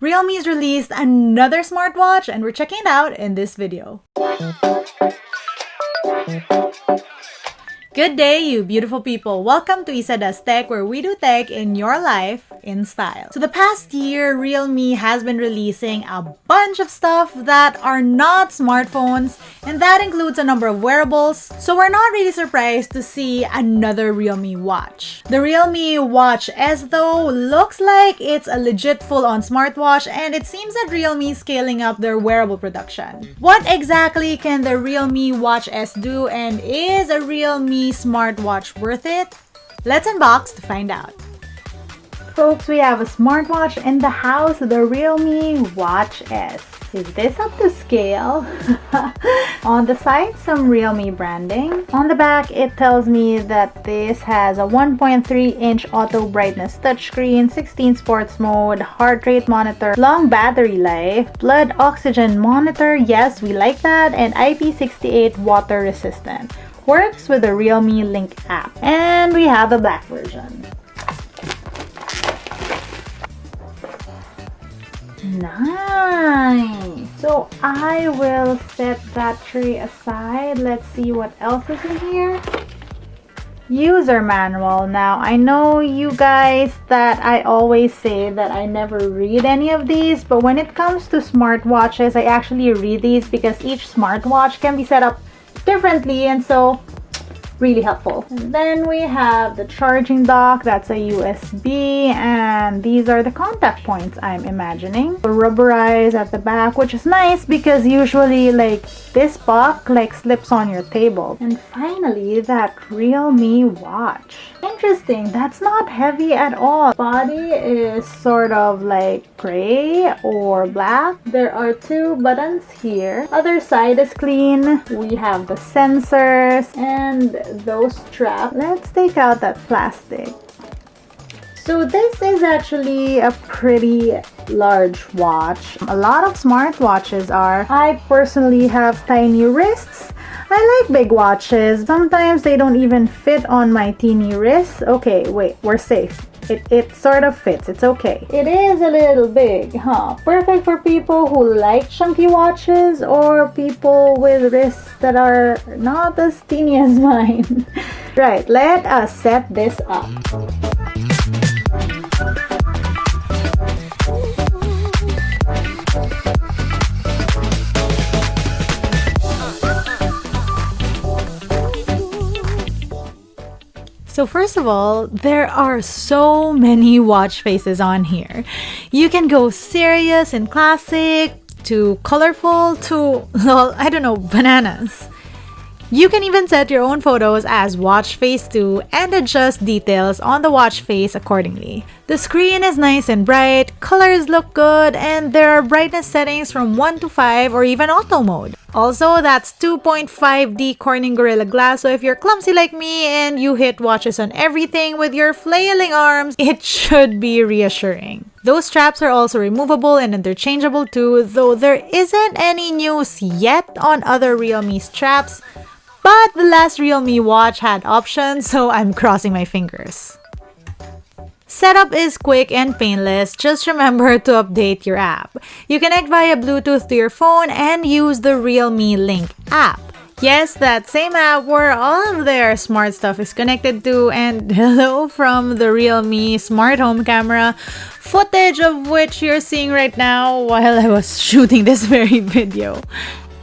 Realme's released another smartwatch and we're checking it out in this video. Good day, you beautiful people. Welcome to Isa Does Tech, where we do tech in your life in style. So the past year, Realme has been releasing a bunch of stuff that are not smartphones, and that includes a number of wearables. So we're not really surprised to see another Realme watch. The Realme Watch S though looks like it's a legit full-on smartwatch, and it seems that Realme is scaling up their wearable production. What exactly can the Realme Watch S do, and is a Realme smartwatch worth it? Let's unbox to find out. Folks, we have a smartwatch in the house, the Realme Watch S. Is this up to scale? On the side, some Realme branding. On the back, it tells me that this has a 1.3-inch auto brightness touchscreen, 16 sports mode, heart rate monitor, long battery life, blood oxygen monitor, yes, we like that, and IP68 water resistant. Works with the Realme Link app. And we have a black version. Nice! So I will set that tray aside. Let's see what else is in here. User manual. Now I know you guys that I always say that I never read any of these, but when it comes to smartwatches, I actually read these because each smartwatch can be set up differently, and so really helpful. And then we have the charging dock. That's a USB, and these are the contact points, I'm imagining. Rubberized at the back, which is nice because usually like this buck like slips on your table. And finally, that Realme watch. Interesting, that's not heavy at all. Body is sort of like gray or black. There are two buttons here. Other side is clean. We have the sensors and those straps. Let's take out that plastic. So this is actually a pretty large watch. A lot of smartwatches are. I personally have tiny wrists. I like big watches. Sometimes they don't even fit on my teeny wrists. Okay, wait, we're safe. It sort of fits. It's okay. It is a little big, huh? Perfect for people who like chunky watches or people with wrists that are not as teeny as mine. Right, let us set this up. So first of all, there are so many watch faces on here. You can go serious and classic to colorful to, well, I don't know, bananas. You can even set your own photos as watch face too and adjust details on the watch face accordingly. The screen is nice and bright, colors look good, and there are brightness settings from 1 to 5 or even auto mode. Also, that's 2.5D Corning Gorilla Glass, so if you're clumsy like me and you hit watches on everything with your flailing arms, it should be reassuring. Those straps are also removable and interchangeable too, though there isn't any news yet on other Realme straps. But the last Realme watch had options, so I'm crossing my fingers. Setup is quick and painless. Just remember to update your app. You connect via Bluetooth to your phone and use the Realme Link app. Yes, that same app where all of their smart stuff is connected to, and hello from the Realme smart home camera, footage of which you're seeing right now while I was shooting this very video.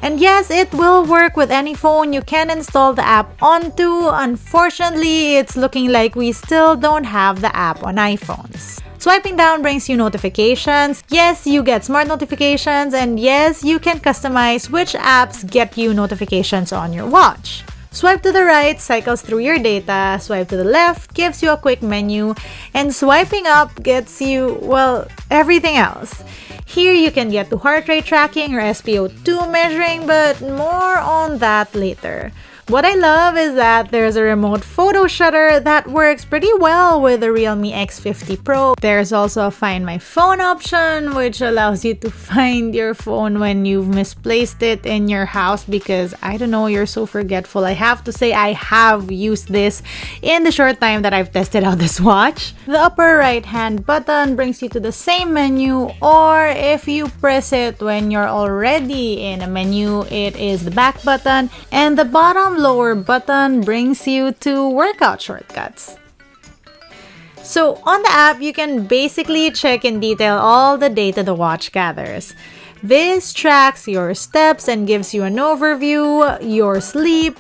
And yes, it will work with any phone you can install the app onto. Unfortunately, it's looking like we still don't have the app on iPhones. Swiping down brings you notifications. Yes, you get smart notifications, and yes, you can customize which apps get you notifications on your watch. Swipe to the right cycles through your data, swipe to the left gives you a quick menu, and swiping up gets you, well, everything else. Here you can get to heart rate tracking or SpO2 measuring, but more on that later. What I love is that there's a remote photo shutter that works pretty well with the Realme X50 Pro. There's also a Find My Phone option, which allows you to find your phone when you've misplaced it in your house because, I don't know, you're so forgetful. I have to say I have used this in the short time that I've tested out this watch. The upper right hand button brings you to the same menu, or if you press it when you're already in a menu, it is the back button, and the bottom lower button brings you to workout shortcuts. So on the app, you can basically check in detail all the data the watch gathers. This tracks your steps and gives you an overview, your sleep,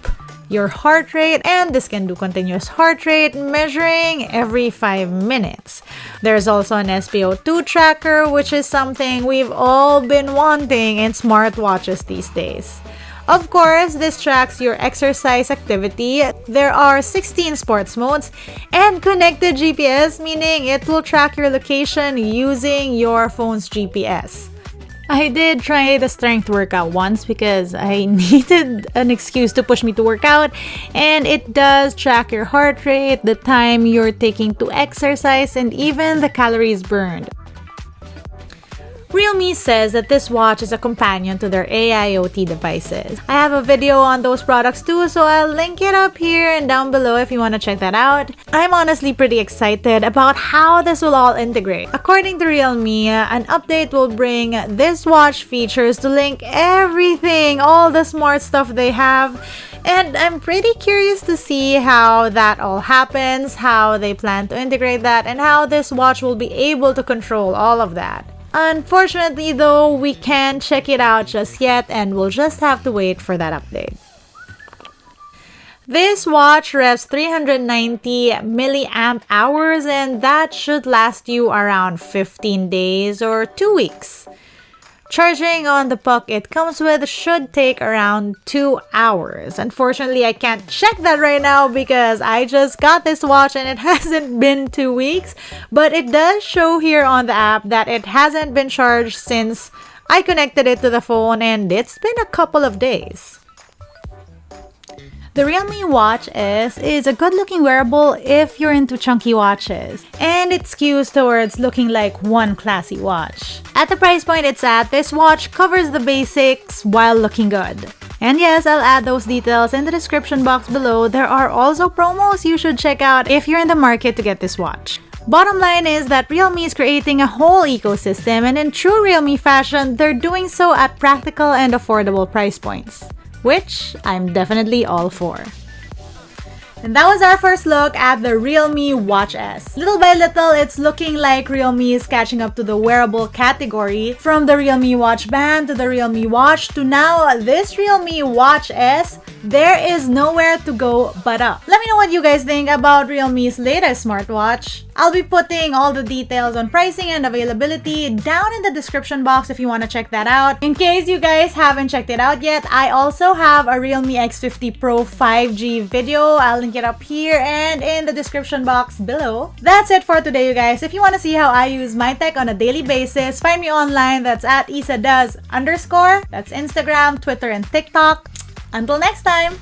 your heart rate, and this can do continuous heart rate measuring every 5 minutes. There's also an SpO2 tracker, which is something we've all been wanting in smartwatches these days. Of course, this tracks your exercise activity. There are 16 sports modes and connected GPS, meaning it will track your location using your phone's GPS. I did try the strength workout once because I needed an excuse to push me to work out, and it does track your heart rate, the time you're taking to exercise, and even the calories burned. Realme says that this watch is a companion to their AIoT devices. I have a video on those products too, so I'll link it up here and down below if you want to check that out. I'm honestly pretty excited about how this will all integrate. According to Realme, an update will bring this watch features to link everything, all the smart stuff they have. And I'm pretty curious to see how that all happens, how they plan to integrate that, and how this watch will be able to control all of that. Unfortunately though, we can't check it out just yet and we'll just have to wait for that update. This watch revs 390 milliamp hours and that should last you around 15 days or 2 weeks. Charging on the puck it comes with should take around 2 hours. Unfortunately, I can't check that right now because I just got this watch and it hasn't been 2 weeks. But it does show here on the app that it hasn't been charged since I connected it to the phone and it's been a couple of days. The Realme Watch S is a good-looking wearable if you're into chunky watches, and it skews towards looking like one classy watch. At the price point it's at, this watch covers the basics while looking good. And yes, I'll add those details in the description box below. There are also promos you should check out if you're in the market to get this watch. Bottom line is that Realme is creating a whole ecosystem, and in true Realme fashion, they're doing so at practical and affordable price points, which I'm definitely all for. And that was our first look at the Realme Watch S. Little by little, it's looking like Realme is catching up to the wearable category. From the Realme Watch Band to the Realme Watch to now this Realme Watch S, there is nowhere to go but up. Let me know what you guys think about Realme's latest smartwatch. I'll be putting all the details on pricing and availability down in the description box if you want to check that out. In case you guys haven't checked it out yet, I also have a Realme X50 Pro 5G video. I'll link it up here and in the description box below. That's it for today, you guys. If you want to see how I use my tech on a daily basis, find me online. That's at isadoes_. That's Instagram, Twitter, and TikTok. Until next time!